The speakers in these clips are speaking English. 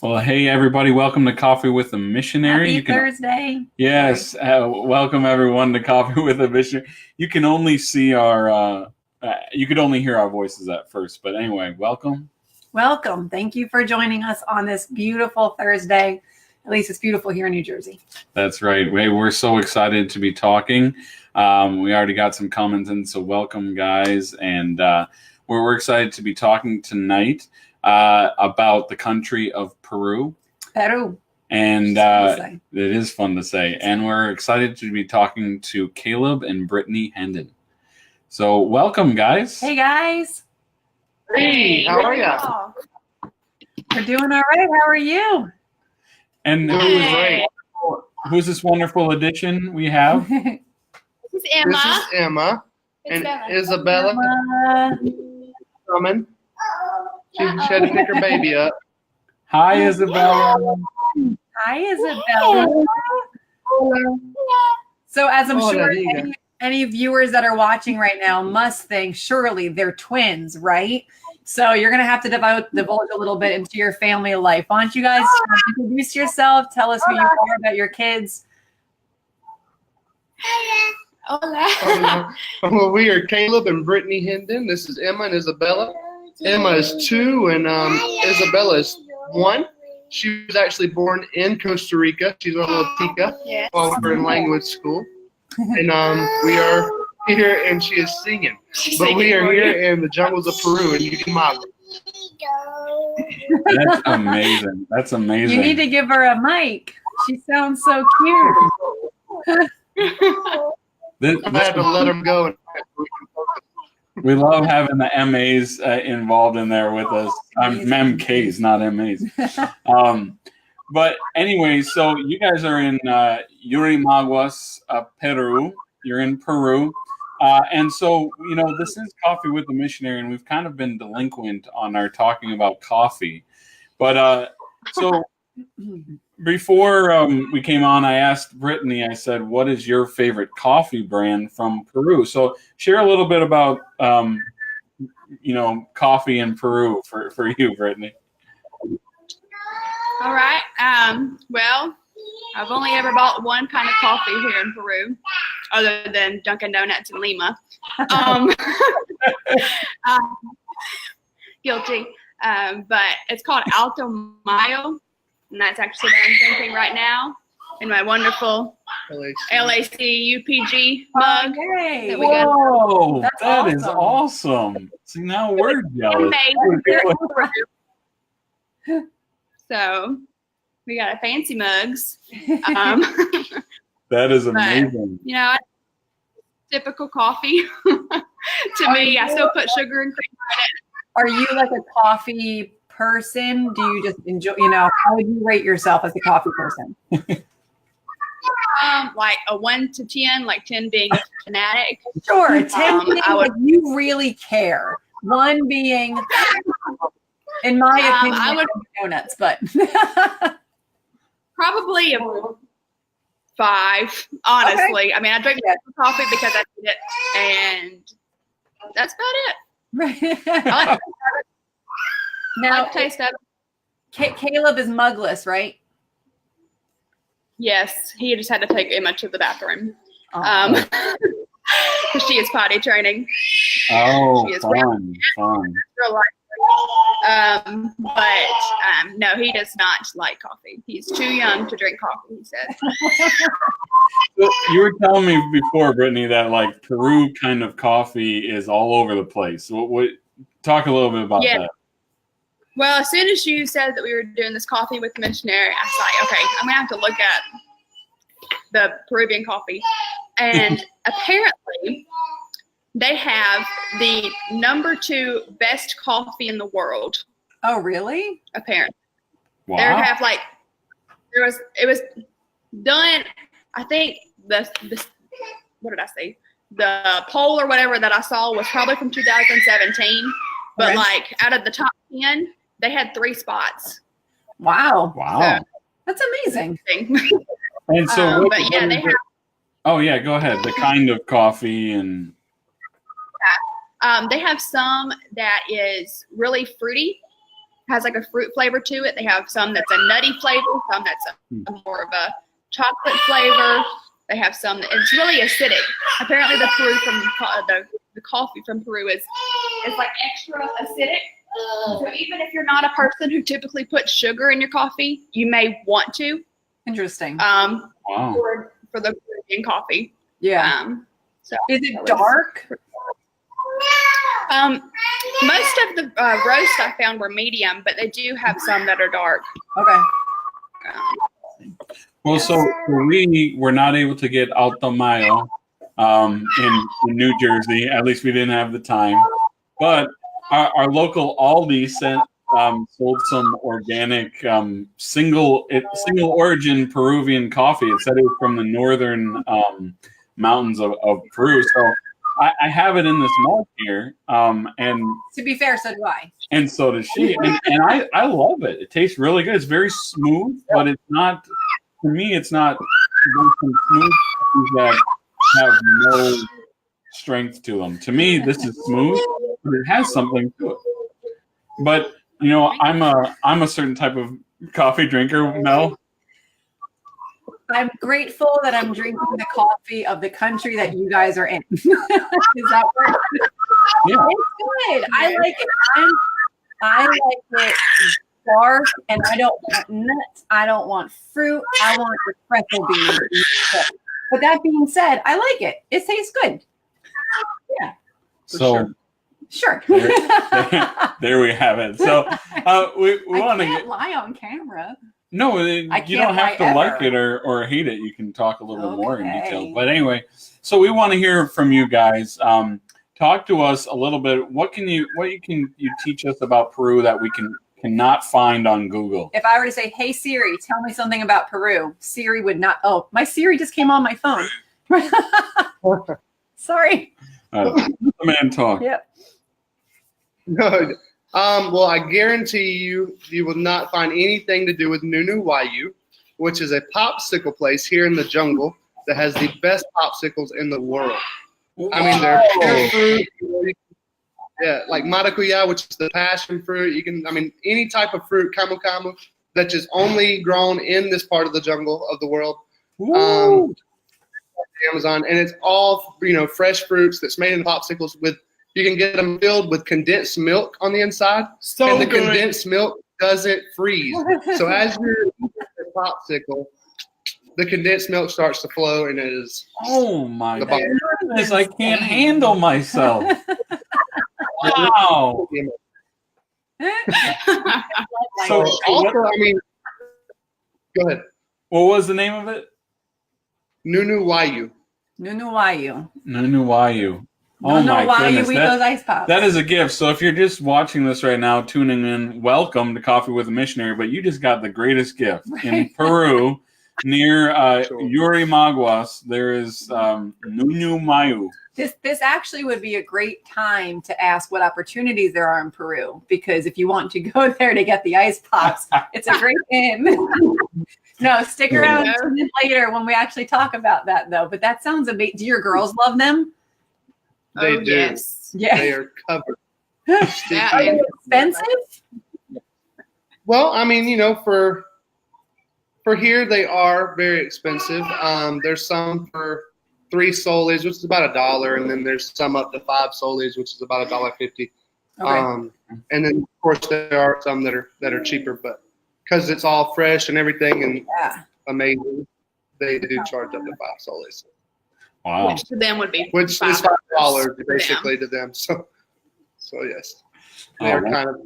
Well, hey everybody, welcome to Coffee with a Missionary. Happy Thursday. Yes, welcome everyone to Coffee with a Missionary. You can only see you could only hear our voices at first, but anyway, welcome. Welcome. Thank you for joining us on this beautiful Thursday. At least it's beautiful here in New Jersey. That's right. We're so excited to be talking. We already got some comments in, so welcome guys. And we're excited to be talking tonight about the country of Peru. And it is fun to say. And we're excited to be talking to Caleb and Brittany Hendon. So welcome, guys. Hey, guys. Hey, how are you? We're doing all right. How are you? And who's this wonderful addition we have? This is Emma. This is Emma. And Isabella coming. She had to pick her baby up. Hi, Isabella. Hi, Isabella. So as I'm sure any viewers that are watching right now must think, surely they're twins, right? So you're going to have to divulge a little bit into your family life. Why don't you guys introduce yourself? Tell us who you are, about your kids. Hola. Well, we are Caleb and Brittany Hendon. This is Emma and Isabella. Emma is 2 and Isabella is 1. She was actually born in Costa Rica. She's a little tica while we're in language school. And we are here and she is singing. We are here in the jungles of Peru in Yurimaguas. That's amazing. That's amazing. You need to give her a mic. She sounds so cute. I had to let them go. We love having the MAs involved in there with us. MKs, not MAs. But anyway, so you guys are in Yurimaguas, Peru. You're in Peru. And so, this is Coffee with the Missionary, and we've kind of been delinquent on our talking about coffee. But so before we came on, I asked Brittany, I said, what is your favorite coffee brand from Peru? So share a little bit about, coffee in Peru for you, Brittany. All right. Well, I've only ever bought one kind of coffee here in Peru, other than Dunkin' Donuts in Lima. Guilty. But it's called Alto Mayo, and that's actually what I'm drinking right now in my wonderful LAC UPG mug. Okay. Whoa, that is awesome. See, now we're jealous. So we got fancy mugs. That is amazing. But, typical coffee. To me, I still put sugar and cream in it. Are you like a coffee person? Do you just enjoy, how would you rate yourself as a coffee person? Like a 1 to 10, like 10 being a fanatic. Sure, 10 being like you really care. 1 being, in my opinion, I would donuts, but probably a 5. Honestly, okay. I mean, I drink coffee because I need it, and that's about it. Right. Now, I like the taste of it. Caleb is mugless, right? Yes, he just had to take Emma to the bathroom. Because she is potty training. Oh, she is fun. But no, he does not like coffee. He's too young to drink coffee, he said. So you were telling me before, Brittany, that like Peru kind of coffee is all over the place. Talk a little bit about that. Well, as soon as you said that we were doing this Coffee with the Missionary, I was like, okay, I'm going to have to look at the Peruvian coffee. And apparently they have the number 2 best coffee in the world. Oh, really? Apparently. Wow. It was done, I think what did I say? The poll or whatever that I saw was probably from 2017. But like out of the top 10, they had 3 spots. Wow. Wow. So, that's amazing. And so, but yeah, they have. Oh yeah, go ahead. The kind of coffee and. They have some that is really fruity, has like a fruit flavor to it. They have some that's a nutty flavor, some that's a more of a chocolate flavor. They have some that it's really acidic. Apparently, the Peru from the coffee from Peru is like extra acidic. So even if you're not a person who typically puts sugar in your coffee, you may want to. Interesting. Wow. For the Peruvian coffee. Yeah. So is it dark? Most of the roasts I found were medium, but they do have some that are dark. Okay. Well, so we were not able to get Alto Mayo in New Jersey. At least we didn't have the time. But our local Aldi sold some organic single origin Peruvian coffee. It said it was from the northern mountains of Peru. So I have it in this mug here. And to be fair, so do I. And so does she. And I love it. It tastes really good. It's very smooth, but it's not, for me, it's not some smooth coffees that have no strength to them. To me, this is smooth, but it has something to it. But you know, I'm a certain type of coffee drinker, Mel. I'm grateful that I'm drinking the coffee of the country that you guys are in. Is that right? Yeah. It's good. I like it. I like it dark, and I don't want nuts. I don't want fruit. I want the pretzel beans. But that being said, I like it. It tastes good. Yeah. So sure. There we have it. So we want to lie on camera. No, you don't have to like it or hate it. You can talk a little more in detail. But anyway, so we want to hear from you guys. Talk to us a little bit. What can you teach us about Peru that we cannot find on Google? If I were to say, "Hey Siri, tell me something about Peru," Siri would not. Oh, my Siri just came on my phone. Sorry. Let the man talk. Yep. Good. Well, I guarantee you will not find anything to do with Yurimaguas, which is a popsicle place here in the jungle that has the best popsicles in the world. Whoa. I mean, they're pure fruit. Yeah, like maracuya, which is the passion fruit. Any type of fruit, camu camu, that's just only grown in this part of the jungle of the world. Amazon, and it's all fresh fruits that's made in popsicles with. You can get them filled with condensed milk on the inside, and the condensed milk doesn't freeze. So as you're eating the popsicle, the condensed milk starts to flow, and it is. Oh my goodness! I can't handle myself. Wow. So also, go ahead. What was the name of it? Yurimaguas. Yurimaguas. Oh my goodness, that is a gift. So if you're just watching this right now, tuning in, welcome to Coffee with a Missionary, but you just got the greatest gift. In Peru, near Yurimaguas, there is Yurimaguas. This actually would be a great time to ask what opportunities there are in Peru, because if you want to go there to get the ice pops, it's a great in. No, stick around later when we actually talk about that, though. But that sounds amazing. Do your girls love them? They do. Yes. Yeah. They are covered. Are they expensive? Well, for here they are very expensive. There's some for 3 soles, which is about $1, and then there's some up to 5 soles, which is about $1.50. Okay. And then of course there are some that are cheaper, but because it's all fresh and everything and amazing, they do charge up to 5 soles. Wow. Which to them would be is $5 basically to them. So yes, they're kind of.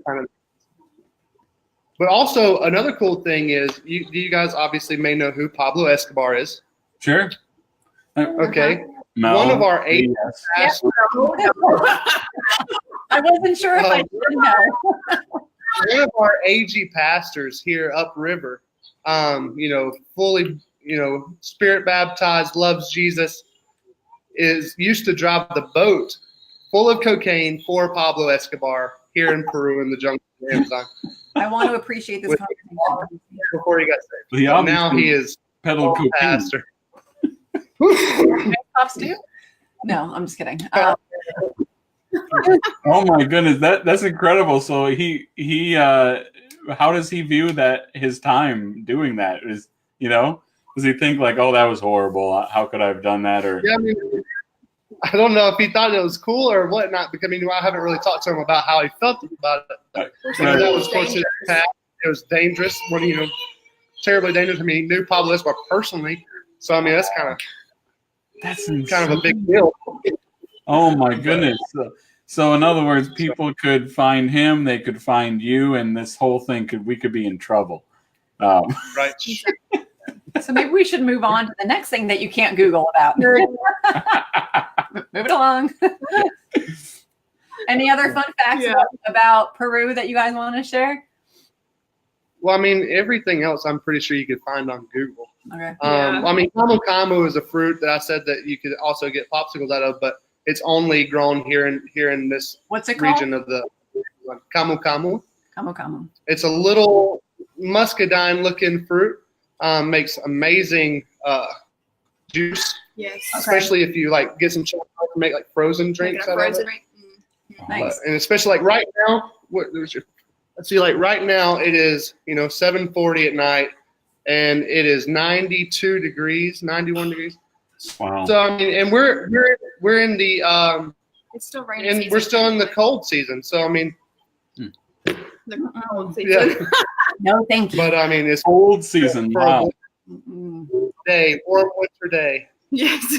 But also another cool thing is you guys obviously may know who Pablo Escobar is. Sure. Okay. Mel, one of our 8 pastors. I wasn't sure if I did know. One of our AG pastors here upriver, fully, spirit baptized, loves Jesus, used to drive the boat full of cocaine for Pablo Escobar here in Peru in the jungle of the Amazon. I want to appreciate this conversation. Before he got saved. So now he is pedal cocaine. Pastor. Pops too? No, I'm just kidding. Oh my goodness, that's incredible. So he how does he view that his time doing that? Is, does he think like, oh, that was horrible? How could I have done that? Or Yeah, I mean, I don't know if he thought it was cool or whatnot, because I haven't really talked to him about how he felt about it. That was, of course, his past. It was dangerous. Terribly dangerous. I mean, he knew Pablo Escobar personally, so that's kind of a big deal. Oh my goodness! So in other words, people could find him, they could find you, and this whole thing we could be in trouble. Right. So maybe we should move on to the next thing that you can't Google about. Move it along. Any other fun facts about Peru that you guys want to share? Well, everything else I'm pretty sure you could find on Google. Okay. Camu camu is a fruit that I said that you could also get popsicles out of, but it's only grown here in this region of the camu camu. Camu camu. It's a little muscadine-looking fruit. Makes amazing juice. Yes. Especially if you get some chocolate to make frozen drinks out of it. Nice. And especially right now, let's see, right now it is 7:40 at night, and it is 92 degrees, 91 degrees. Wow. So and we're in the it's still raining. and we're still in the cold season. So the cold season. yeah. No, thank you. But it's cold season. Wow. Day or winter day. Yes.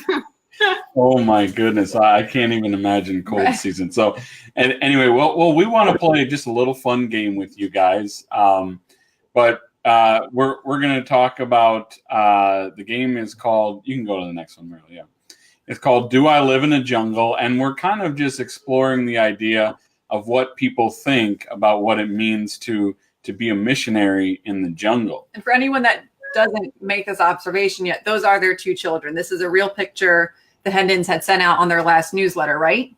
Oh my goodness, I can't even imagine cold season. So, and anyway, well, we want to play just a little fun game with you guys. But we're going to talk about the game is called. You can go to the next one, really. Yeah, it's called "Do I Live in a Jungle?" And we're kind of just exploring the idea of what people think about what it means to be a missionary in the jungle. And for anyone that doesn't make this observation yet, those are their two children. This is a real picture the Hendons had sent out on their last newsletter, right?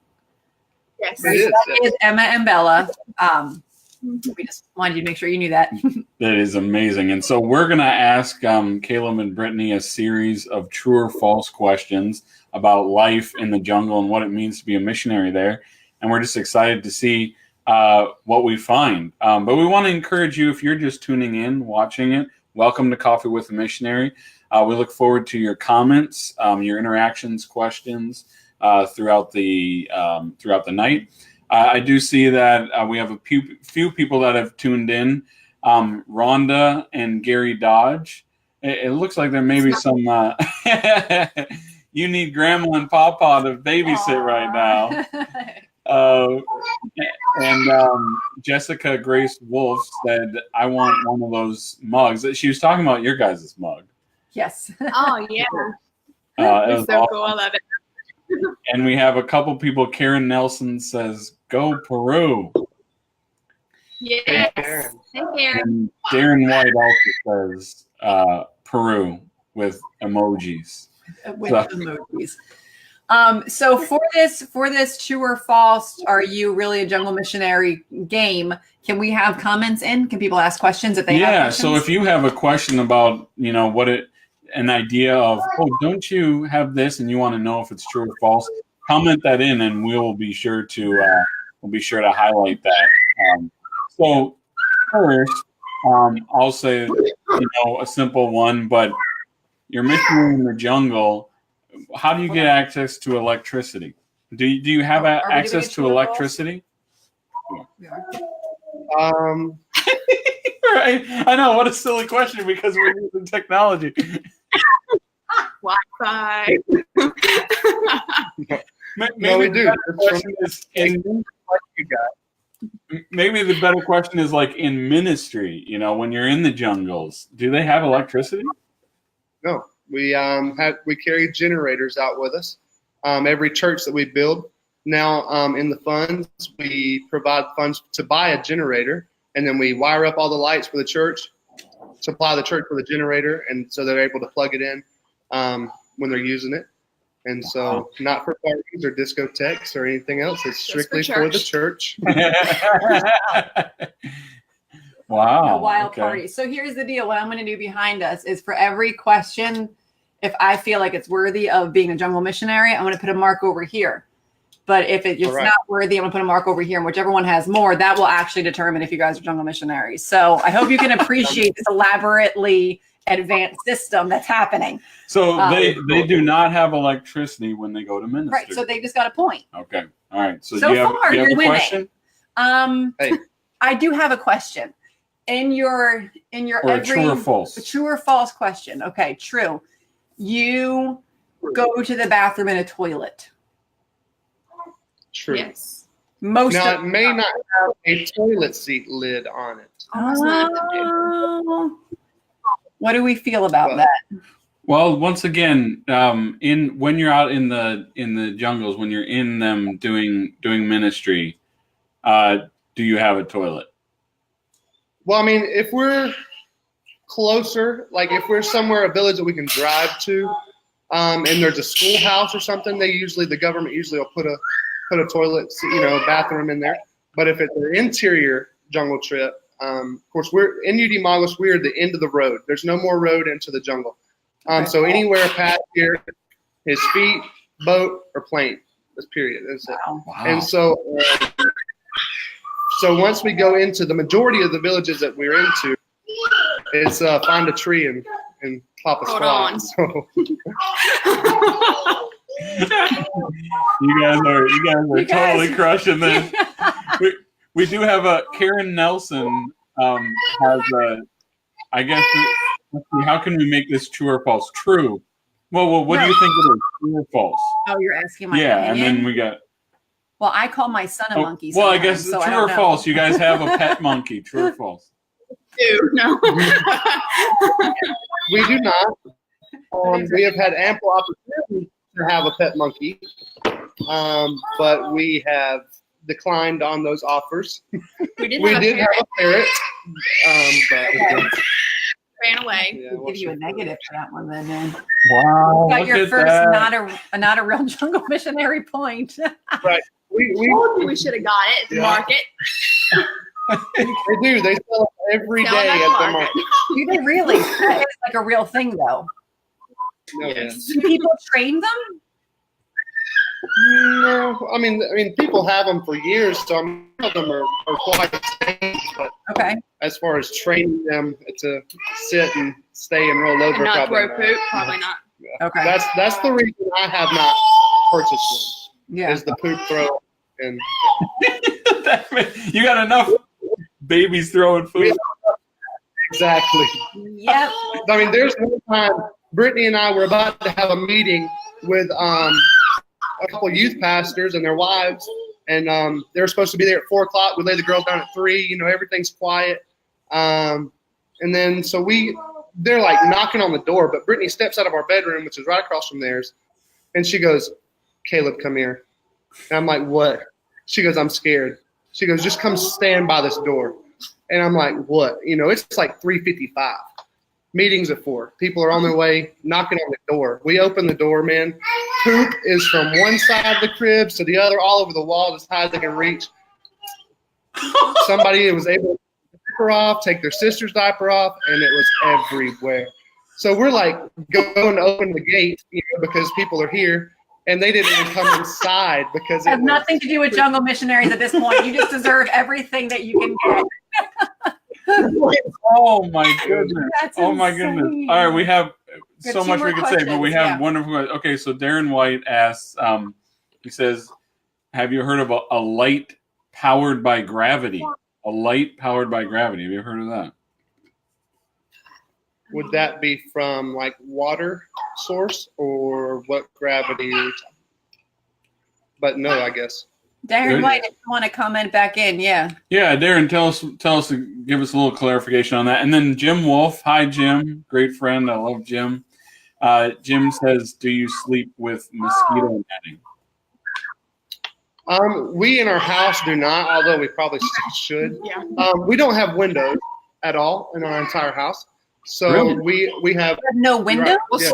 Yes. Right, so that is Emma and Bella. We just wanted you to make sure you knew that. That is amazing. And so we're going to ask Caleb and Brittany a series of true or false questions about life in the jungle and what it means to be a missionary there. And we're just excited to see what we find. But we want to encourage you, if you're just tuning in, watching it, welcome to Coffee with a Missionary. We look forward to your comments, your interactions, questions throughout the night. I do see that we have a few people that have tuned in. Rhonda and Gary Dodge. It looks like there may be some. You need Grandma and Papa to babysit right now. And Jessica Grace Wolf said, "I want one of those mugs." She was talking about your guys' mug. Yes. Oh yeah. It's so awesome. cool. I love it. And we have a couple people. Karen Nelson says, "Go Peru." Yes. Hey, Karen. And Darren White also says Peru with emojis. With emojis. So for this true or false, are you really a jungle missionary game? Can we have comments in? Can people ask questions if they have questions? So if you have a question about, an idea of, oh, don't you have this, and you want to know if it's true or false, comment that in, and we'll be sure to highlight that. So first, I'll say, a simple one, but you're missionary in the jungle. How do you get access to electricity? Do you have access to electricity? Right. I know, what a silly question, because we're using technology. Wi-Fi. No, we do. Maybe the better question is like in ministry, when you're in the jungles, do they have electricity? No, we carry generators out with us. Every church that we build now, in the funds, we provide funds to buy a generator, and then we wire up all the lights for the church, supply the church with a generator, and so they're able to plug it in when they're using it. And so, not for parties or discotheques or anything else. It's strictly for the church. Wow. A wild party. So here's the deal. What I'm going to do behind us is, for every question, if I feel like it's worthy of being a jungle missionary, I'm going to put a mark over here. But if it's Correct. not worthy, I'm gonna put a mark over here, and whichever one has more, that will actually determine if you guys are jungle missionaries. So I hope you can appreciate this elaborately advanced system that's happening. So they do not have electricity when they go to ministry. Right. So they just got a point. Okay. All right. So So do you have, far, do you have you're a winning. question? Hey. I do have a question. In your Or a every true or false? true or false question. Okay, true. You go to the bathroom in a toilet. True. Yes. Most Now, of it may not have a toilet seat lid on it. Almost none of them do. Oh. What do we feel about Well, that? Well, once again, when you're out in the jungles, when you're in them doing ministry, do you have a toilet? Well, I mean, if we're closer, like if we're somewhere, a village that we can drive to, and there's a schoolhouse or something, the government usually will put a toilet, bathroom in there. But if it's an interior jungle trip, of course, we're in Yurimaguas, we're at the end of the road. There's no more road into the jungle. So anywhere past here is feet, boat, or plane. That's period. That's it. Wow. And so once we go into the majority of the villages that we're into, it's find a tree and pop a Hold squat. on. So You guys are totally crushing this. We do have a Karen Nelson has a. I guess. Let's see, how can we make this true or false? True. Well, what do you think it is? True or false? Oh, you're asking my Yeah, opinion? and then we got. Well, I call my son a monkey. Well, I guess sometimes, so true I or don't know. false. You guys have a pet monkey. True or false? Ew, no. we do not. We have had ample opportunity to have a pet monkey, but we have declined on those offers. We did We have did a have parrot a parrot, but ran away. yeah, We'll give you a negative for that one then, man. Wow! You got Look your at first that. not a real jungle missionary point. right. We should have got it at the Yeah. market. They do. They sell it every Sell it day at at the the market. market. Do they really? That is like a real thing, though. No, Yes. Do people train them? no, I mean, people have them for years, so some of them are quite safe. But Okay. as far as training them to sit and stay and roll over, And not probably throw poop. Probably not. Yeah. Okay. That's the reason I have not purchased one. Yeah. Is the poop throw and You got enough babies throwing food. exactly. Yep. I mean, there's one time Brittany and I were about to have a meeting with a couple youth pastors and their wives, and they were supposed to be there at 4:00. We lay the girls down at 3:00. Everything's quiet, and then they're like knocking on the door, but Brittany steps out of our bedroom, which is right across from theirs, and she goes, "Caleb, come here." And I'm like, "What?" She goes, "I'm scared." She goes, "Just come stand by this door." And I'm like, "What?" It's like 3:55. Meetings at 4. People are on their way, knocking on the door. We open the door, man. Poop is from one side of the cribs to the other, all over the wall, as high as they can reach. Somebody was able to take the diaper off, take their sister's diaper off, and it was everywhere. So we're like going to open the gate, because people are here, and they didn't even come inside because It has nothing to do with jungle missionaries at this point. You just deserve everything that you can get. Oh my goodness! That's Oh my goodness! insane. All right, we have Got so two much more we could say, but we questions, have yeah. wonderful. Okay, so Darren White asks, he says, "Have you heard of a light powered by gravity? A light powered by gravity? Have you heard of that?" Would that be from like water source or what gravity? But no, I guess. Darren Good. White, if you want to comment back in, yeah. Yeah, Darren, tell us, give us a little clarification on that. And then Jim Wolf, hi Jim, great friend, I love Jim. Jim says, "Do you sleep with mosquito netting?" We in our house do not, although we probably should. Yeah. We don't have windows at all in our entire house, so Really? we have You have no window? right, yeah,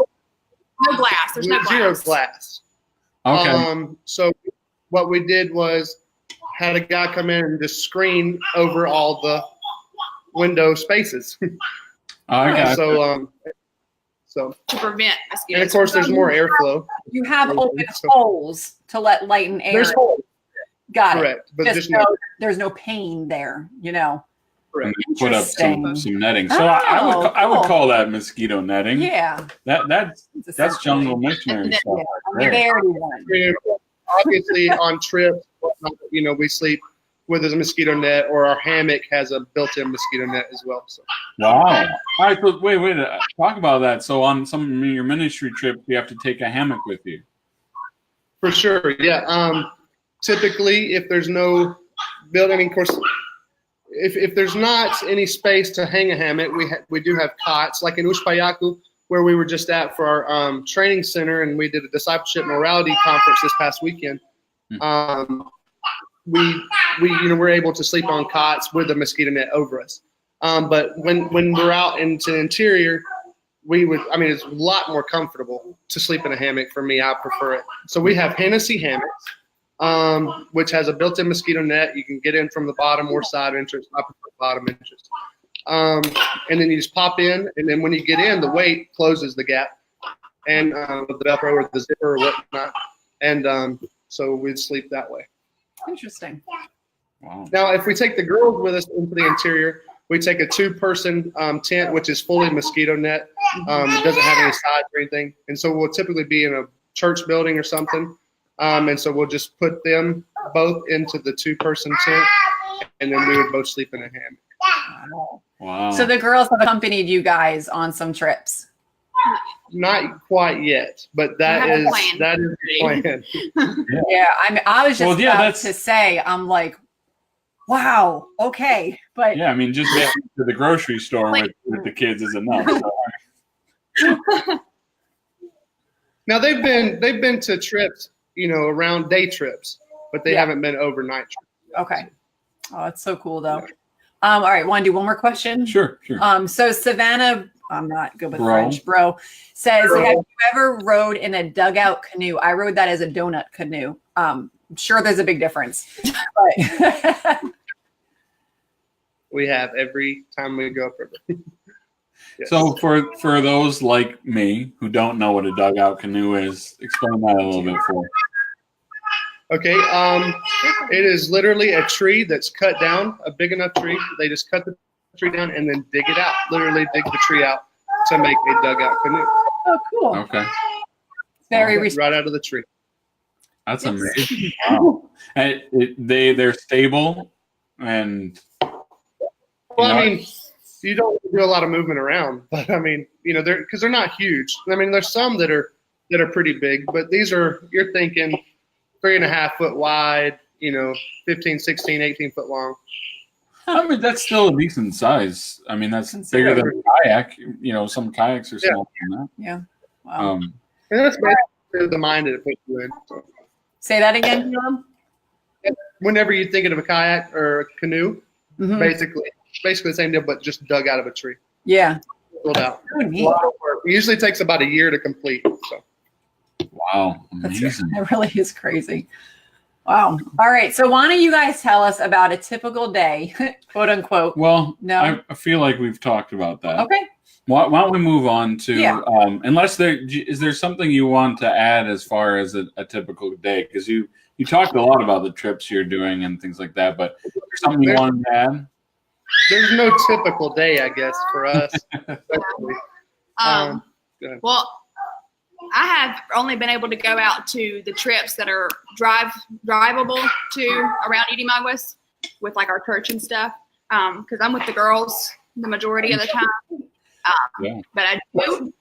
No glass. There's no glass. zero glass. Okay. So what we did was had a guy come in and just screen over all the window spaces. I got So So to prevent mosquitoes. and of course there's more airflow. You have open So- holes to let light and air. There's holes, Got it. correct, but Just just so there's no pain there, you know. correct. Put up Interesting. some netting. So I would cool. call that mosquito netting. Yeah. That's It's jungle essentially- missionary stuff. Yeah, Right there. very one. Obviously on trips, you know, we sleep with a mosquito net, or our hammock has a built-in mosquito net as well. So Wow. All right. So wait. Talk about that. So on some of your ministry trips, you have to take a hammock with you. for sure, yeah. Typically, if there's no building, I mean, of course, if there's not any space to hang a hammock, we do have cots, like in Ushpayaku, where we were just at for our training center, and we did a discipleship morality conference this past weekend. We we're able to sleep on cots with a mosquito net over us. But when we're out into the interior, it's a lot more comfortable to sleep in a hammock. For me, I prefer it. So we have Hennessy hammocks, which has a built-in mosquito net. You can get in from the bottom or side entrance. I prefer bottom entrance. And then you just pop in, and then when you get in, the weight closes the gap, and with the Velcro or the zipper or whatnot. And so we'd sleep that way. Interesting. Wow. Now, if we take the girls with us into the interior, we take a 2-person tent, which is fully mosquito net. It doesn't have any sides or anything. And so we'll typically be in a church building or something. And so we'll just put them both into the 2-person tent, and then we would both sleep in a hammock. Wow. So the girls have accompanied you guys on some trips. Not quite yet, but that have a is plan. the plan. Yeah, I was just about that's to say, I'm like, wow, okay, but yeah. I mean, just getting to the grocery store with the kids is enough. So. Now they've been to trips, around day trips, but they haven't been overnight trips. okay. Oh, it's so cool though. All right, want to do one more question? Sure. So Savannah, I'm not good with Bro. French, bro, says, have you ever rode in a dugout canoe? I rode that as a donut canoe. I'm sure there's a big difference. But We have every time we go upriver. Yes. So for those like me who don't know what a dugout canoe is, explain that a little bit for me. Okay, it is literally a tree that's cut down, a big enough tree. They just cut the tree down and then dig it out. Literally dig the tree out to make a dugout canoe. oh, cool. Okay. Very Right out of the tree. That's amazing. Wow. And they're stable and Well, I mean, you don't do a lot of movement around, but I mean, they're not huge. I mean, there's some that are pretty big, but these are, you're thinking 3.5 foot wide, 15, 16, 18 foot long. I mean that's still a decent size. I mean that's bigger than a kayak. Some kayaks are smaller than that. Yeah. Wow. And that's basically the mind that it puts you in. So Say that again, Mom. whenever you're thinking of a kayak or a canoe, Mhm. basically the same deal, but just dug out of a tree. Yeah. Pulled out. Oh, neat. A lot of work. It usually takes about a year to complete. So. Wow, amazing. That really is crazy. Wow. All right. So why don't you guys tell us about a typical day, quote unquote? Well, No. I feel like we've talked about that. Okay. Why don't we move on to Yeah. unless is there something you want to add as far as a typical day? Because you talked a lot about the trips you're doing and things like that, but is there something you wanted to add? There's no typical day, I guess, for us. Especially. Go ahead. Well, I have only been able to go out to the trips that are drivable to around Yurimaguas with like our church and stuff. Because I'm with the girls the majority of the time. But I do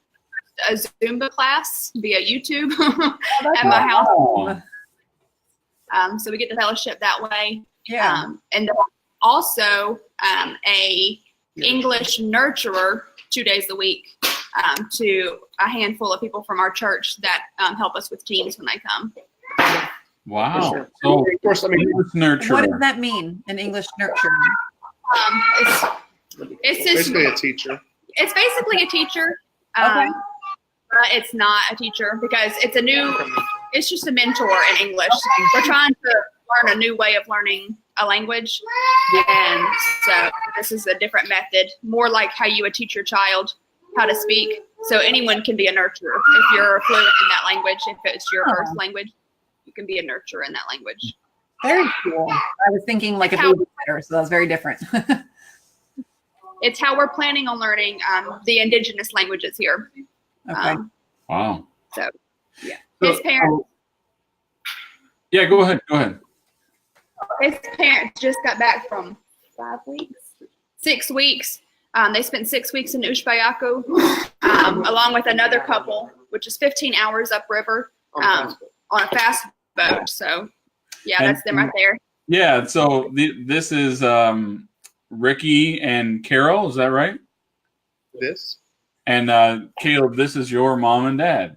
a Zumba class via YouTube at my house. Oh, So we get the fellowship that way. Yeah. And then also a English nurturer 2 days a week to a handful of people from our church that help us with teams when they come. wow. Sure. So, Of course, I mean, English nurturer. What does that mean? An English nurture? It's just, basically a teacher. it's basically a teacher. Okay. But it's not a teacher because it's just a mentor in English. We're trying to learn a new way of learning a language. And so this is a different method, more like how you would teach your child how to speak. So anyone can be a nurturer if you're fluent in that language. If it's your birth language, you can be a nurturer in that language. Very cool. I was thinking like a babysitter, so that's very different. It's how we're planning on learning the indigenous languages here. Okay. Wow. So, yeah. His parents. Yeah, go ahead. His parents just got back from 6 weeks. They spent 6 weeks in Ushbayaku, along with another couple, which is 15 hours upriver on a fast boat. So, yeah, that's them right there. Yeah, so this is Ricky and Carol, is that right? This, And Caleb, this is your mom and dad.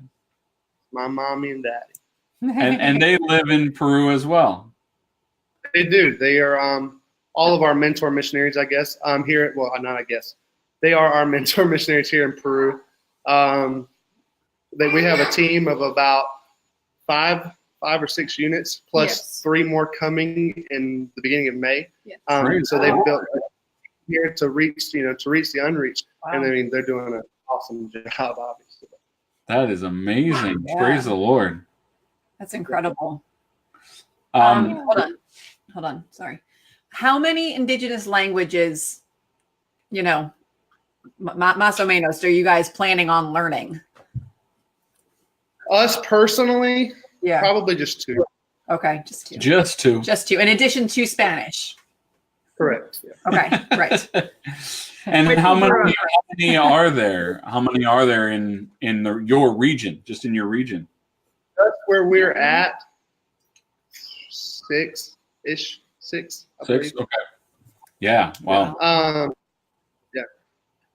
my mommy and daddy. And they live in Peru as well. They do. They are all of our mentor missionaries, I guess. Here, well, not I guess. They are our mentor missionaries here in Peru. We have a team of about five or six units, plus 3 more coming in the beginning of May. Yes. So they've built here to reach the unreached, and I mean they're doing an awesome job, obviously. That is amazing. Yeah. Praise the Lord. That's incredible. Um, Hold on. Sorry. How many indigenous languages, más o menos, are you guys planning on learning? Us personally, Yeah. probably just 2. Okay. Just two. just two. In addition to Spanish. Correct. Yeah. Okay. Right. And how many are there? How many are there in your region? Just in your region? That's where we're at. 6-ish. 6. I 6? believe. Okay. Yeah. Wow. Yeah.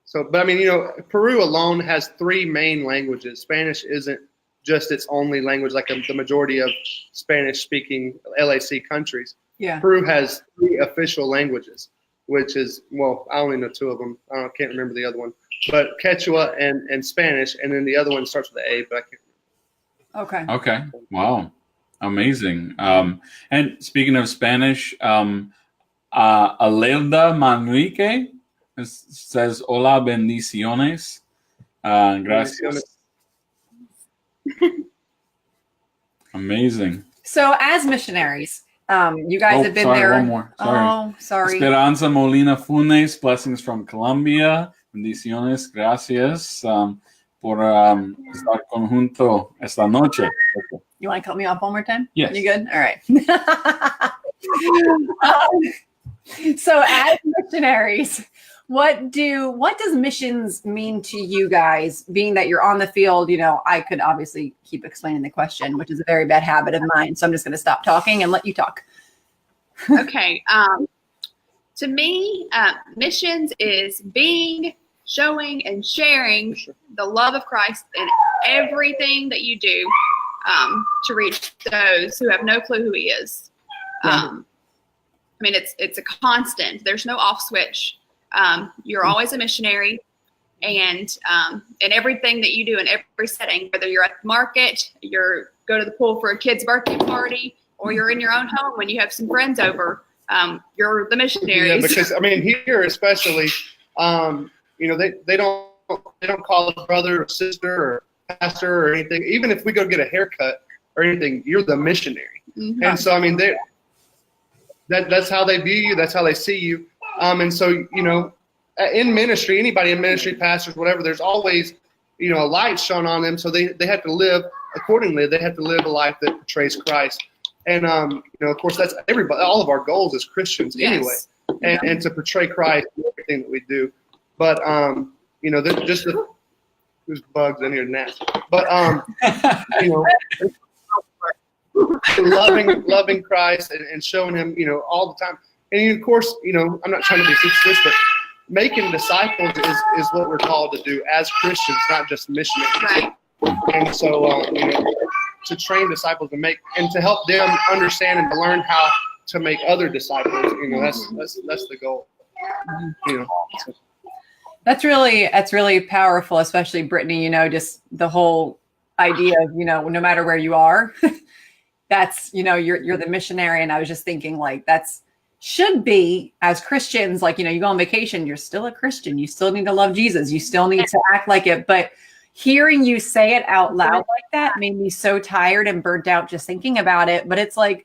So, but I mean, Peru alone has 3 main languages. Spanish isn't just its only language, like the majority of Spanish-speaking LAC countries. Yeah. Peru has 3 official languages, which is, well, I only know 2 of them. I can't remember the other one, but Quechua and Spanish, and then the other one starts with an A, but I can't remember. Okay. Okay. Wow. Amazing. And speaking of Spanish, Alelda Manrique says, "Hola, bendiciones." Gracias. Amazing. So as missionaries, you guys have been there. One more. Sorry. Oh, sorry. Esperanza Molina Funes, blessings from Colombia. Bendiciones. Gracias por estar conjunto esta noche. Okay. You want to cut me off one more time? Yes. You good? All right. So as missionaries, what does missions mean to you guys, being that you're on the field? I could obviously keep explaining the question, which is a very bad habit of mine. So I'm just going to stop talking and let you talk. Okay. To me, missions is showing and sharing the love of Christ in everything that you do to reach those who have no clue who He is. I mean, it's a constant. There's no off switch. You're always a missionary, and in everything that you do in every setting, whether you're at the market, go to the pool for a kid's birthday party, or you're in your own home when you have some friends over, you're the missionaries. Yeah, because I mean here especially, they don't call us brother or sister or pastor or anything. Even if we go get a haircut or anything, you're the missionary. Mm-hmm. And so I mean that's how they view you. That's how they see you. And so in ministry, anybody in ministry, pastors, whatever, there's always a light shone on them. So they have to live accordingly. They have to live a life that portrays Christ. And of course, that's everybody. All of our goals as Christians anyway, and to portray Christ in everything that we do. But there's bugs in here and that. But loving Christ and showing Him, all the time. And of course, I'm not trying to be superstitious, but making disciples is what we're called to do as Christians, not just missionaries. Right. And so, to train disciples and to help them understand and to learn how to make other disciples, that's the goal. So. That's really powerful, especially Brittany, just the whole idea of, no matter where you are, that's, you're the missionary. And I was just thinking like, that's should be as Christians, like, you go on vacation, you're still a Christian. You still need to love Jesus. You still need to act like it. But, hearing you say it out loud like that made me so tired and burnt out just thinking about it. But it's like,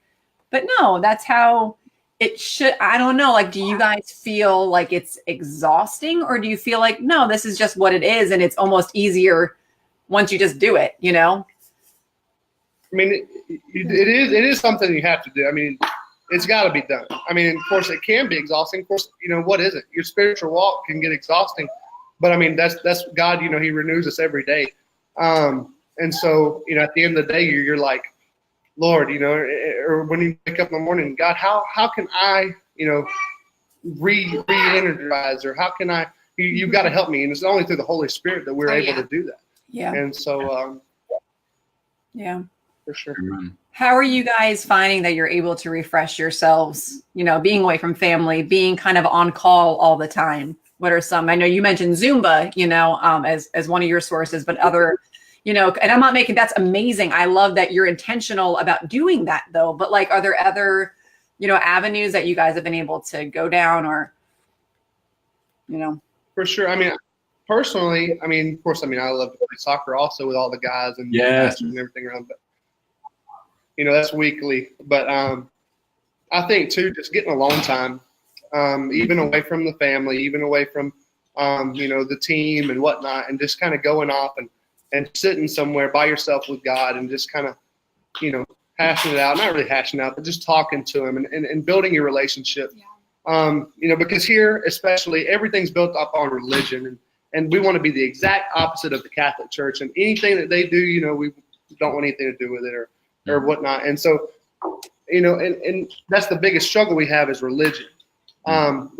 but no, that's how it should. I don't know. Like, do you guys feel like it's exhausting, or do you feel like, no, this is just what it is, and it's almost easier once you just do it, you know? I mean, it is something you have to do. I mean, it's got to be done. I mean, of course, it can be exhausting. Of course, you know, what is it? Your spiritual walk can get exhausting. But, I mean, that's God, you know, he renews us every day. And so, you know, at the end of the day, you're like, Lord, you know, or when you wake up in the morning, God, how can I, you know, re-energize, or how can I, you've got to help me. And it's only through the Holy Spirit that we're able to do that. Yeah. And so, yeah. For sure. How are you guys finding that you're able to refresh yourselves, you know, being away from family, being kind of on call all the time? What are some, I know you mentioned Zumba, you know, as one of your sources, but other, you know, and I'm not making, that's amazing. I love that you're intentional about doing that though. But like, are there other, you know, avenues that you guys have been able to go down, or, you know? For sure. I mean, personally, I mean, of course, I mean, I love to play soccer also with all the guys and pastors and everything around, but you know, that's weekly. But I think too, just getting alone time, even away from the family, even away from, you know, the team and whatnot, and just kind of going off and sitting somewhere by yourself with God and just kind of, you know, hashing it out, not really hashing out, but just talking to him and building your relationship. You know, because here, especially, everything's built up on religion, and we want to be the exact opposite of the Catholic Church, and anything that they do, you know, we don't want anything to do with it or whatnot. And so, you know, and that's the biggest struggle we have is religion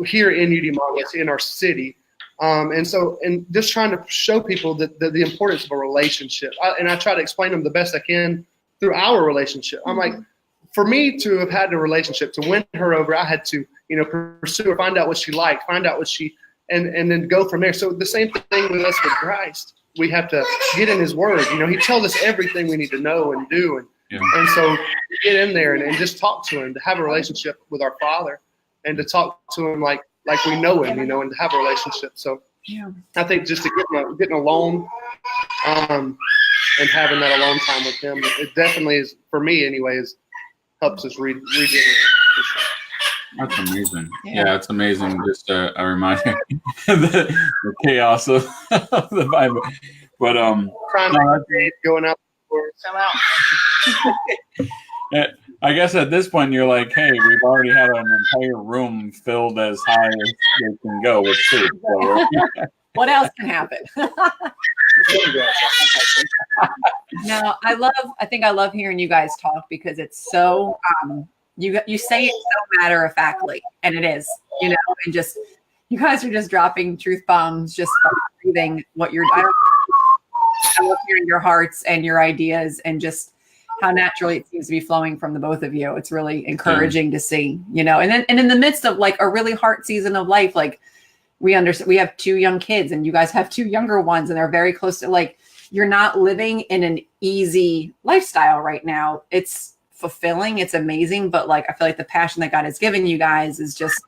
here in Yurimaguas, in our city. And so, and just trying to show people that the importance of a relationship. And I try to explain them the best I can through our relationship. I'm like, for me to have had a relationship, to win her over, I had to, you know, pursue her, find out what she liked, find out what she, and then go from there. So the same thing with us with Christ. We have to get in his word. You know, he tells us everything we need to know and do. And so get in there and just talk to him, to have a relationship with our Father, and to talk to him like we know him, you know, and to have a relationship. So I think just to getting alone and having that alone time with him, it definitely is, for me anyways, helps us regenerate. That's amazing. Yeah, it's amazing. Just a reminder the chaos of the Bible. But going out. I guess at this point you're like, hey, we've already had an entire room filled as high as they can go with food. So, what else can happen? No, I think I love hearing you guys talk, because it's so you say it so matter of factly, and it is, you know, and just you guys are just dropping truth bombs, just breathing what you're. I love hearing your hearts and your ideas, and just how naturally it seems to be flowing from the both of you. It's really encouraging to see, you know, and in the midst of like a really hard season of life, like we understand, we have 2 young kids and you guys have 2 younger ones, and they're very close to, like, you're not living in an easy lifestyle right now. It's fulfilling. It's amazing. But like, I feel like the passion that God has given you guys is just,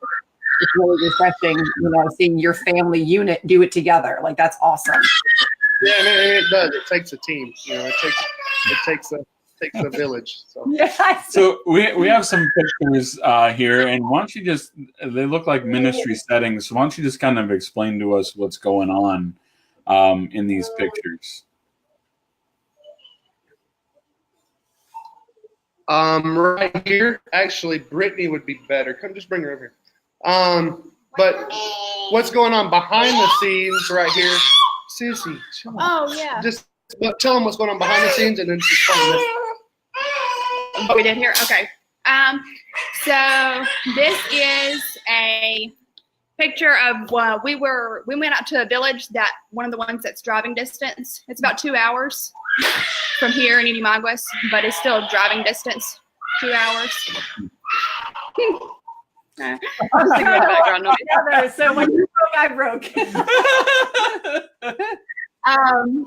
it's really refreshing, you know, seeing your family unit do it together. Like, that's awesome. Yeah, and it does. It takes a team. You know, it takes a village. So, so we have some pictures here, and why don't you just, they look like ministry settings. So why don't you just kind of explain to us what's going on in these pictures? Right here, actually, Brittany would be better. Come, just bring her over here. But what's going on behind the scenes right here? Sissy, oh yeah. Just tell them what's going on behind the scenes, and then just tell them. We did here. Okay. So this is a picture of we went out to a village, that one of the ones that's driving distance. It's about 2 hours from here in Yurimaguas, but it's still driving distance. 2 hours. So when you broke, I broke.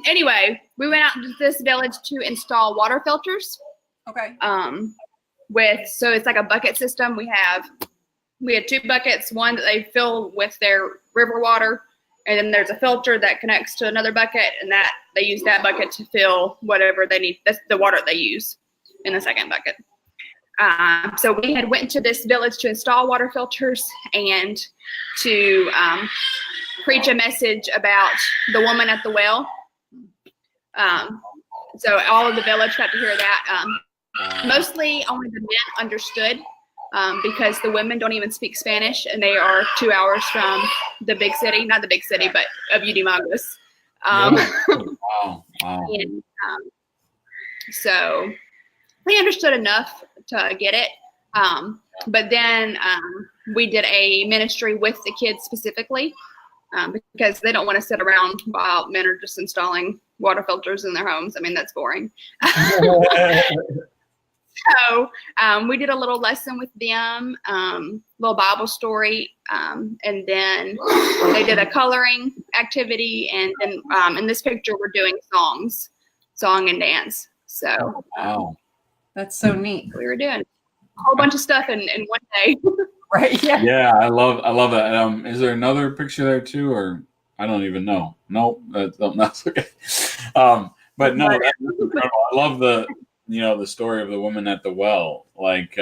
Anyway, we went out to this village to install water filters. Okay. So it's like a bucket system. We had 2 buckets, one that they fill with their river water, And then there's a filter that connects to another bucket, and that they use that bucket to fill whatever they need. That's the water they use in the second bucket. So we had went to this village to install water filters and to preach a message about the woman at the well. So all of the village got to hear that. Mostly only the men understood because the women don't even speak Spanish, and they are 2 hours from the big city, not the big city, but of Yurimaguas. Wow. And, so they understood enough to get it. But then we did a ministry with the kids specifically because they don't want to sit around while men are just installing water filters in their homes. I mean, that's boring. So we did a little lesson with them, little Bible story, and then they did a coloring activity, and then in this picture we're doing song and dance. So Wow. That's so neat. we were doing a whole bunch of stuff in one day. Right. Yeah. Yeah, I love that. Is there another picture there too, or I don't even know? Nope, that's okay. But no, that's incredible. I love the story of the woman at the well. Like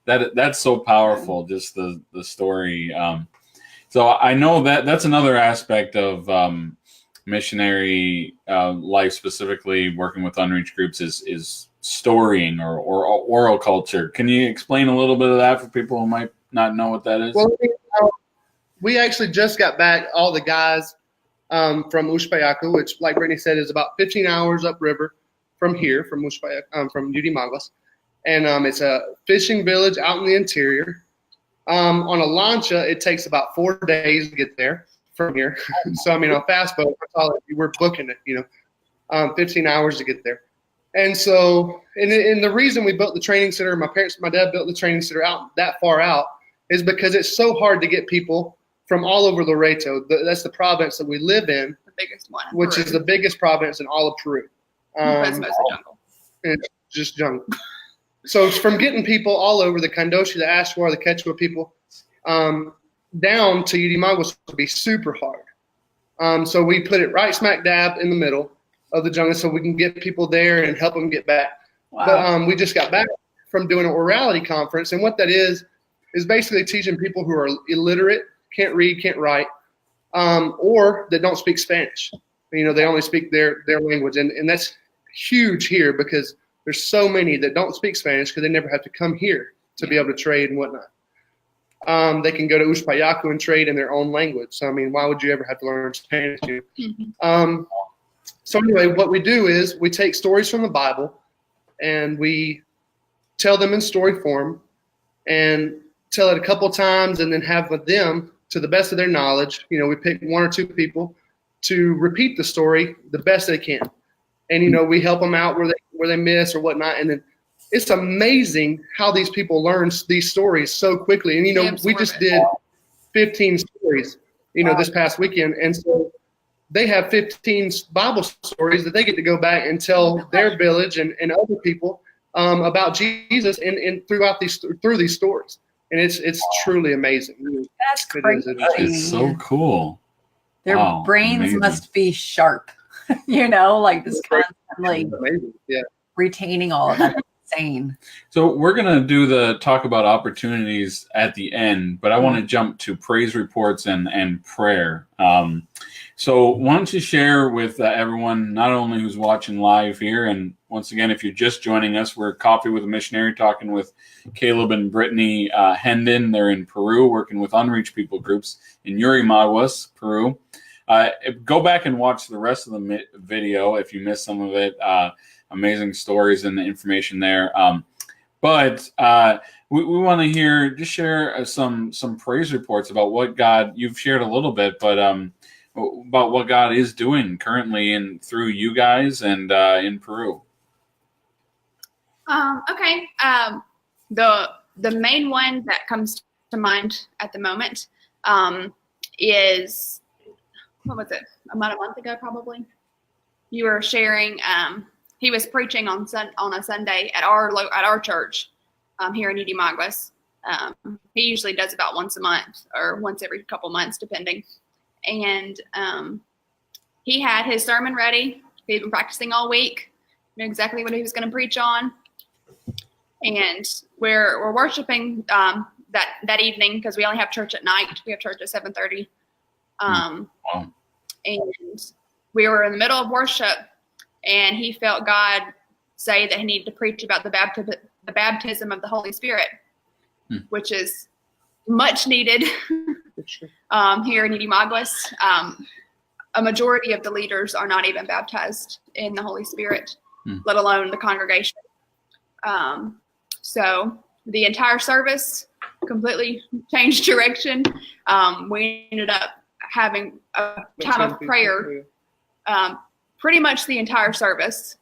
that's so powerful. Just the story. So I know that's another aspect of missionary life, specifically working with unreached groups, is storying or oral culture. Can you explain a little bit of that for people who might not know what that is? Well, we actually just got back, all the guys from Ushpayacu, which, like Brittany said, is about 15 hours upriver from here, from Yurimaguas. And it's a fishing village out in the interior. On a lancha, it takes about 4 days to get there from here. So, I mean, on fast boat, we're booking it, 15 hours to get there. And so, and the reason we built the training center, my dad built the training center out that far out, is because it's so hard to get people from all over Loreto. That's the province that we live in, The biggest one, which is the biggest province in all of Peru. That's mostly jungle. And it's just jungle. So it's from getting people all over, the Kandoshi, the Ashwar, the Quechua people, down to Yurimaguas would be super hard. So we put it right smack dab in the middle of the jungle so we can get people there and help them get back. Wow. But we just got back from doing an orality conference, and what that is basically teaching people who are illiterate, can't read, can't write, or that don't speak Spanish. They only speak their language, and that's huge here because there's so many that don't speak Spanish because they never have to come here to be able to trade and whatnot. They can go to Ushpayacu and trade in their own language. So, I mean, why would you ever have to learn Spanish? So anyway, what we do is we take stories from the Bible and we tell them in story form and tell it a couple times and then have them, to the best of their knowledge, we pick 1 or 2 people to repeat the story the best they can. And, we help them out where they miss or whatnot. And then it's amazing how these people learn these stories so quickly. And, we just did 15 stories, this past weekend. And so they have 15 Bible stories that they get to go back and tell their village and other people about Jesus and through these stories. And it's truly amazing. That's crazy. It's so cool. Their brains amazing. must be sharp, like this constantly retaining all of that. Insane. So we're going to do the talk about opportunities at the end, but I want to jump to praise reports and prayer. So why don't you share with everyone, not only who's watching live here, and once again, if you're just joining us, we're Coffee with a Missionary talking with Caleb and Brittany Hendon. They're in Peru working with unreached people groups in Yurimaguas, Peru. Go back and watch the rest of the video if you missed some of it. Amazing stories and the information there. But we want to share some praise reports about what God, you've shared a little bit, but about what God is doing currently and through you guys and in Peru. Okay. The main one that comes to mind at the moment is, what was it? About a month ago, probably. You were sharing. He was preaching on a Sunday at our church here in Yurimaguas. He usually does about once a month or once every couple months, depending. and he had his sermon ready. He'd been practicing all week, knew exactly what he was going to preach on. And we're worshiping that evening because we only have church at night. We have church at 7:30. And we were in the middle of worship, and he felt God say that he needed to preach about the baptism of the Holy Spirit, which is much needed here in Yurimaguas. A majority of the leaders are not even baptized in the Holy Spirit, let alone the congregation. So the entire service completely changed direction. We ended up having a time of prayer pretty much the entire service.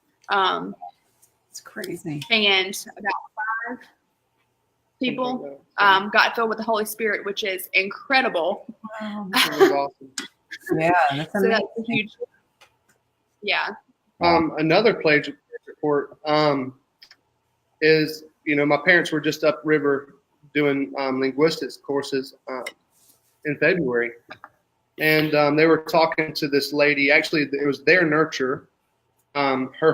It's crazy. And about 5 people got filled with the Holy Spirit, which is incredible. Wow. It was awesome. Yeah, that's So amazing. that's a huge. Yeah. Another pledge report is, my parents were just upriver doing linguistics courses in February. And they were talking to this lady. Actually, it was their nurturer. Her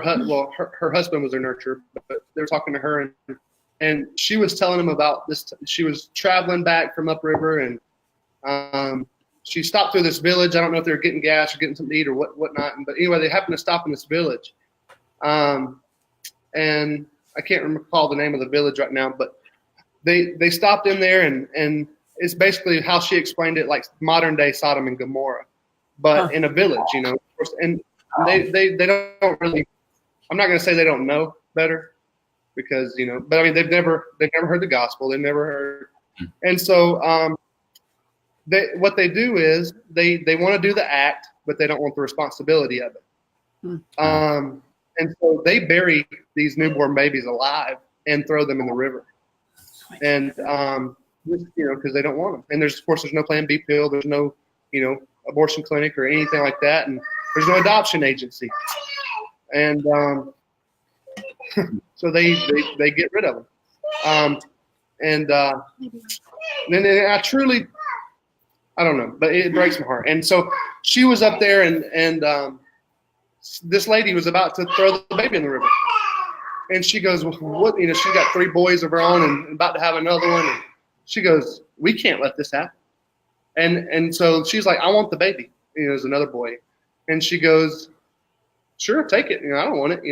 husband was their nurturer, but they were talking to her, and she was telling them about this. She was traveling back from upriver, and she stopped through this village. I don't know if they were getting gas or getting something to eat or whatnot. But anyway, they happened to stop in this village. And I can't recall the name of the village right now, but they stopped in there, and it's basically how she explained it, like modern day Sodom and Gomorrah, but in a village, of course. And they don't really, I'm not going to say they don't know better because, but I mean, they've never heard the gospel. They've never heard. And so, what they do is they want to do the act, but they don't want the responsibility of it. And so they bury these newborn babies alive and throw them in the river. And, because they don't want them. And of course, there's no Plan B pill. There's no, abortion clinic or anything like that. And there's no adoption agency. And so they get rid of them. And then I don't know, but it breaks my heart. And so she was up there, and this lady was about to throw the baby in the river. And she goes, well, what? She got 3 boys of her own and about to have another one. And she goes, we can't let this happen. And so she's like, I want the baby. There's another boy. And she goes, sure, take it. I don't want it,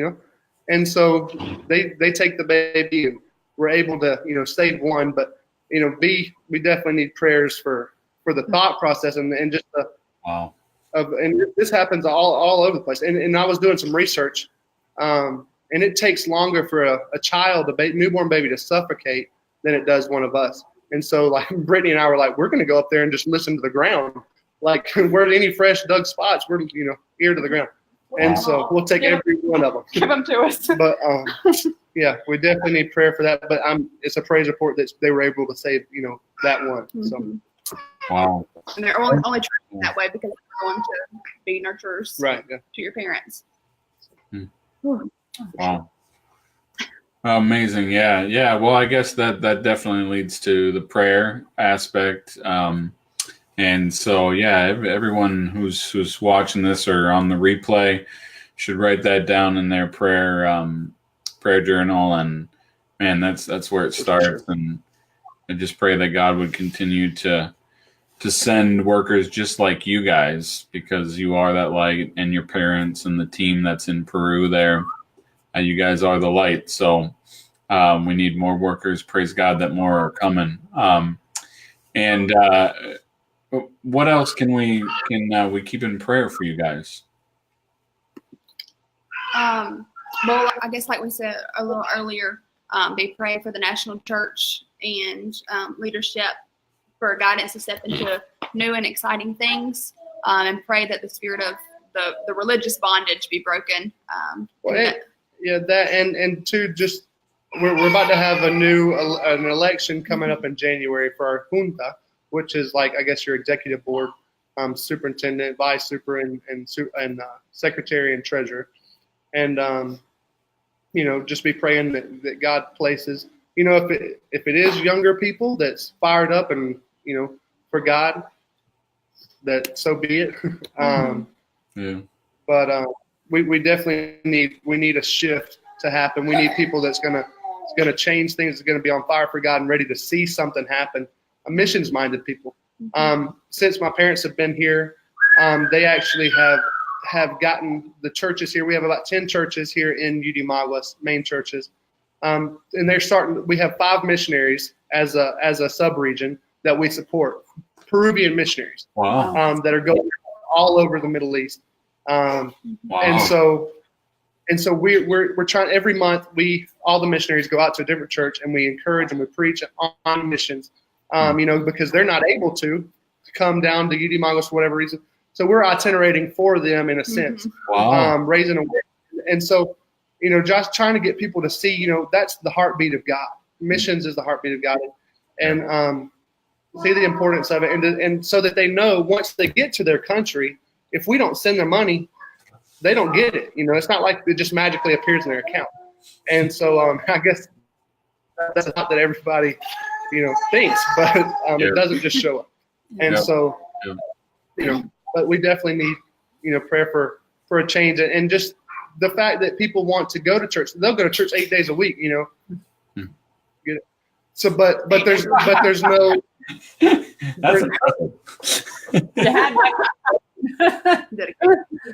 And so they take the baby, and we're able to, save one. But, we definitely need prayers for the thought process and just the wow. And this happens all over the place. And I was doing some research, and it takes longer for a child, newborn baby, to suffocate than it does one of us. And so, like, Brittany and I were like, we're going to go up there and just listen to the ground. Like, where any fresh dug spots, we're, ear to the ground. And so we'll take every one of them. Give them to us. But, yeah, we definitely need prayer for that. But it's a praise report that they were able to save, that one. So. Wow. And they're only trying that way because they're going to be nurturers to your parents. Wow. Amazing. Yeah. Well, I guess that definitely leads to the prayer aspect. And so, everyone who's watching this or on the replay should write that down in their prayer journal. And man, that's where it starts. And I just pray that God would continue to send workers just like you guys, because you are that light, and your parents and the team that's in Peru there, you guys are the light. So we need more workers. Praise God that more are coming. And what else can we keep in prayer for you guys? Well, I guess like we said a little earlier, be praying for the national church and leadership for guidance to step into new and exciting things, and pray that the spirit of the religious bondage be broken. That and two, just we're about to have an election coming up in January for our junta, which is like, I guess, your executive board, superintendent, vice super, and secretary and treasurer, and just be praying that God places, if it is younger people that's fired up and for God, that so be it. Yeah. But we definitely need a shift to happen. We need people that's gonna change things, that's gonna be on fire for God and ready to see something happen. Missions minded people. Since my parents have been here, they actually have gotten the churches here. We have about 10 churches here in Yurimaguas, main churches. And they're starting. We have 5 missionaries as a sub-region that we support, Peruvian missionaries. Wow. That are going all over the Middle East. Wow. And so we're trying every month. All the missionaries go out to a different church and we encourage and we preach on missions. Because they're not able to come down to Yurimaguas for whatever reason. So we're itinerating for them in a sense, raising awareness. And so, just trying to get people to see, that's the heartbeat of God. Missions is the heartbeat of God, and see the importance of it, and so that they know once they get to their country, if we don't send them money, they don't get it. It's not like it just magically appears in their account. And so I guess that's a thought that everybody, thinks, but it doesn't just show up. And so, but we definitely need, prayer for a change, and just the fact that people want to go to church. They'll go to church 8 days a week, So, but there's no. That's impressive.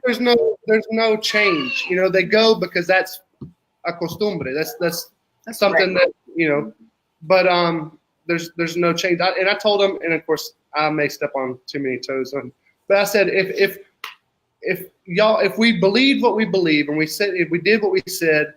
There's no change. They go because that's a costumbre. That's something that But there's no change. I told them, and of course I may step on too many toes. But I said if we believed what we believe and if we did what we said,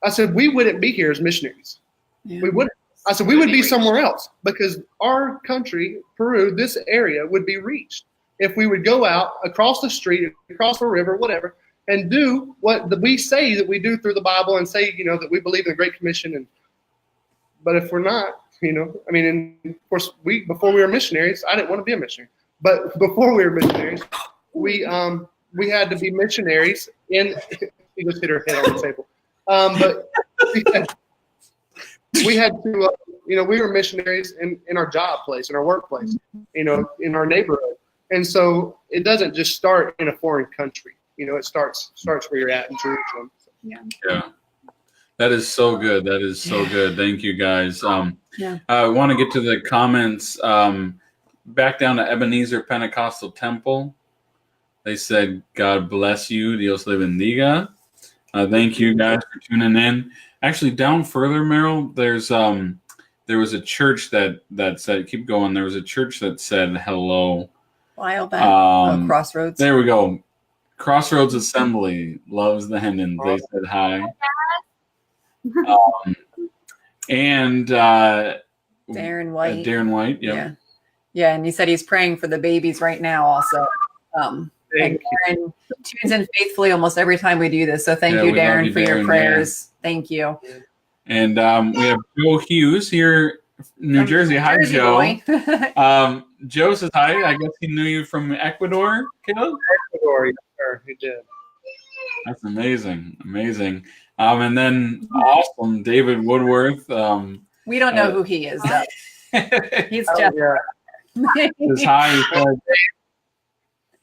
I said we wouldn't be here as missionaries. Yeah. We wouldn't. I said we would be somewhere else because our country, Peru, this area would be reached if we would go out across the street, across the river, whatever, and do what we say that we do through the Bible and say, that we believe in the Great Commission. But if we're not, and of course before we were missionaries, I didn't want to be a missionary. But before we were missionaries, we had to be missionaries in. She just hit her head on the table. But we had to, we were missionaries in our job place, in our workplace, in our neighborhood. And so it doesn't just start in a foreign country. It starts where you're at in Jerusalem. Yeah. That is so good. That is so good. Thank you, guys. I want to get to the comments. Back down to Ebenezer Pentecostal Temple. They said, God bless you. Dios le bendiga. Thank you, guys, for tuning in. Actually, down further, Meryl, there was a church that said, keep going. There was a church that said hello. While back. Crossroads. There we go. Crossroads Assembly loves the Hendons. They said hi. And Darren White. Darren White, yep. Yeah, and he said he's praying for the babies right now also. And Darren tunes in faithfully almost every time we do this. So thank you, Darren, for your prayers. Yeah. Thank you. And we have Joe Hughes here, New Jersey. Hi, Joe. Joe says hi. I guess he knew you from Ecuador, Caleb? Ecuador, yes, sir. He did. That's amazing. Amazing. And then awesome, David Woodworth. We don't know who he is, though. He's just. Says hi.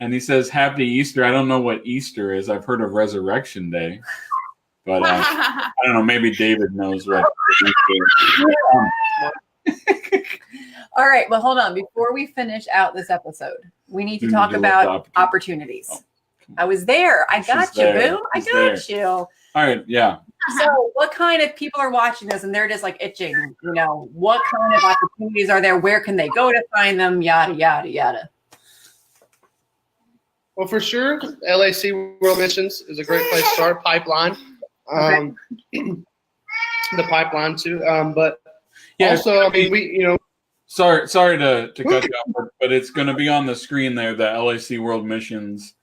And he says, Happy Easter. I don't know what Easter is. I've heard of Resurrection Day. But I don't know. Maybe David knows what Easter is. All right. Well, hold on. Before we finish out this episode, we need to talk about opportunities. Oh, I was there. I got you, boo. I got you. All right. Yeah. So what kind of people are watching this and they're just like itching? What kind of opportunities are there? Where can they go to find them? Yada, yada, yada. Well, for sure, LAC World Missions is a great place to start. Pipeline. The pipeline, too. But also, Sorry to cut you off, but it's going to be on the screen there, the LAC World Missions.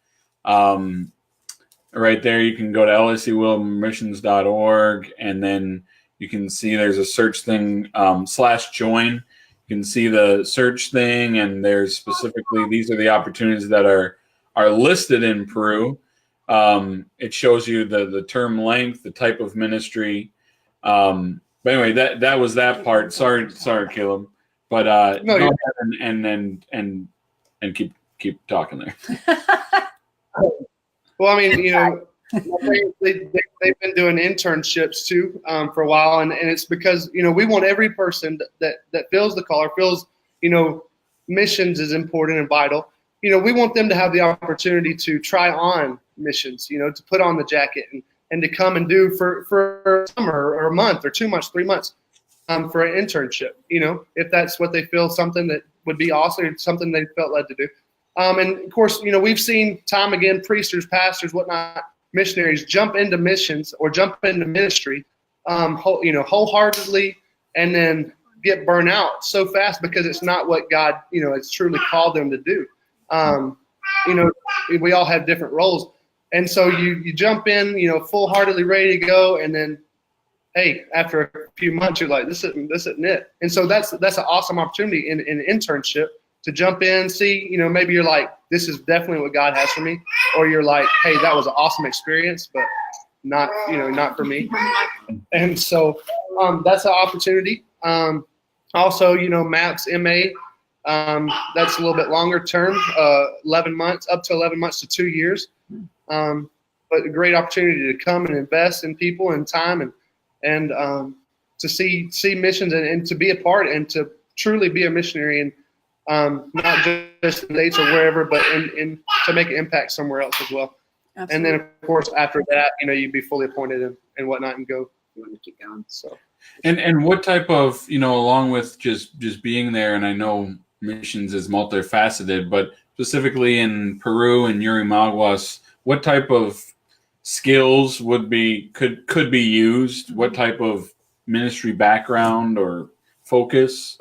Right there, you can go to lacworldmissions.org, and then you can see there's a search thing, /join. You can see the search thing, and there's specifically, these are the opportunities that are listed in Peru. It shows you the term length, the type of ministry. But anyway, that was that part. Sorry, Caleb. But go ahead and keep keep talking there. Well, I mean, they've been doing internships too for a while, and it's because we want every person that feels the call or feels missions is important and vital. We want them to have the opportunity to try on missions, to put on the jacket and to come and do for a summer or a month or 2 months, 3 months for an internship. If that's what they feel something that would be awesome, or something they felt led to do. And of course, we've seen time again, preachers, pastors, whatnot, missionaries jump into missions or jump into ministry, wholeheartedly, and then get burnt out so fast because it's not what God, has truly called them to do. We all have different roles, and so you jump in, full-heartedly ready to go, and then, hey, after a few months, you're like, this isn't it. And so that's an awesome opportunity in an internship. To jump in, see, maybe you're like, this is definitely what God has for me. Or you're like, hey, that was an awesome experience, but not for me. And so that's an opportunity. Also, MAPS, MA, that's a little bit longer term, 11 months, up to 11 months to 2 years. But a great opportunity to come and invest in people and time and to see missions and to be a part and to truly be a missionary and not just in the States or wherever, but in to make an impact somewhere else as well. Absolutely. And then, of course, after that, you'd be fully appointed and whatnot and go. You want to keep going. So, and what type of, along with just being there, and I know missions is multifaceted, but specifically in Peru and Yurimaguas, what type of skills could be used? What type of ministry background or focus?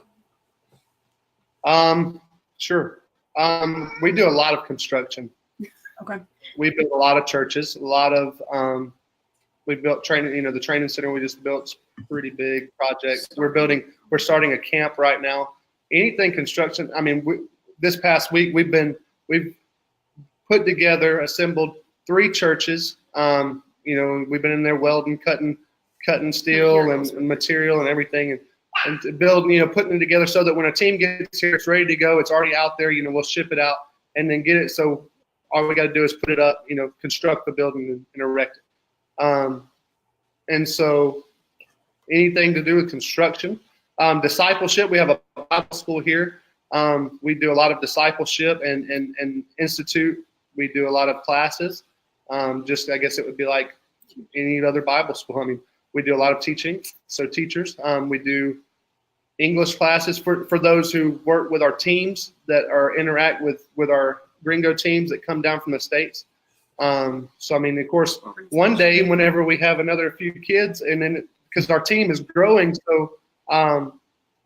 Sure. We do a lot of construction. Okay. We built a lot of churches, a lot of, we built training, the training center we just built, pretty big project. We're starting a camp right now. Anything construction. I mean, this past week we've put together, assembled 3 churches. We've been in there welding, cutting steel and material and everything. And to build, putting it together so that when a team gets here, it's ready to go. It's already out there. We'll ship it out and then get it. So all we got to do is put it up, construct the building and erect it. And so anything to do with construction, discipleship. We have a Bible school here. We do a lot of discipleship and institute. We do a lot of classes. I guess it would be like any other Bible school. I mean, we do a lot of teaching, so teachers. We do English classes for those who work with our teams that interact with our gringo teams that come down from the States. So, I mean, of course, one day whenever we have another few kids, and then because our team is growing, so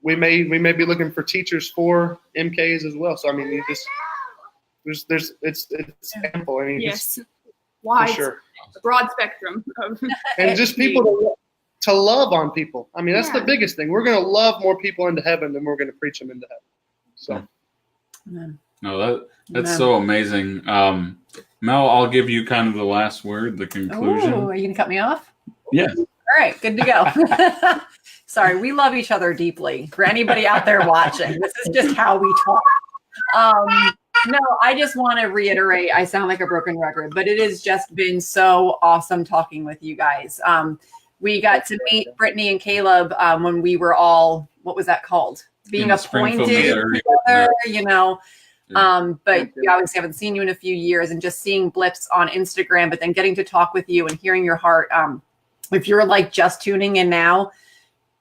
we may be looking for teachers for MKs as well. So, I mean, it's ample. I mean, yes, wide, sure. Broad spectrum of and just people to love on people. I mean, that's the biggest thing. We're going to love more people into heaven than we're going to preach them into heaven. So, no, that's so amazing. Mel, I'll give you kind of the last word, the conclusion. Oh, are you going to cut me off? Yes. All right, good to go. Sorry, we love each other deeply. For anybody out there watching, this is just how we talk. No, I just want to reiterate, I sound like a broken record, but it has just been so awesome talking with you guys. We got to meet Brittany and Caleb when we were all, what was that called? Being appointed together, but we obviously haven't seen you in a few years, and just seeing blips on Instagram, but then getting to talk with you and hearing your heart. If you're like just tuning in now,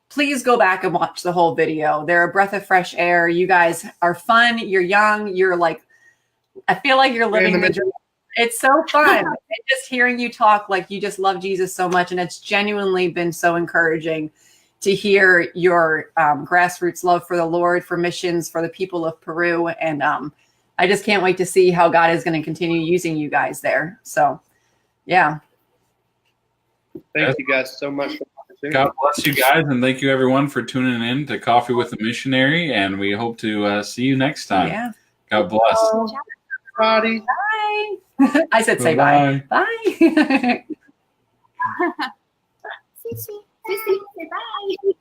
please go back and watch the whole video. They're a breath of fresh air. You guys are fun. You're young. You're like, I feel like you're living the dream. It's so fun. And just hearing you talk like you just love Jesus so much. And it's genuinely been so encouraging to hear your grassroots love for the Lord, for missions, for the people of Peru. And I just can't wait to see how God is going to continue using you guys there. So, yeah. Thank you guys so much. God bless you guys, and thank you everyone for tuning in to Coffee with a Missionary, and we hope to see you next time. Yeah. God bless. Everybody. Bye. I said say bye. Bye. Sissy, say bye.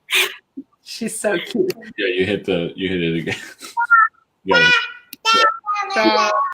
She's so cute. Yeah, you hit it again. Yeah. Ciao.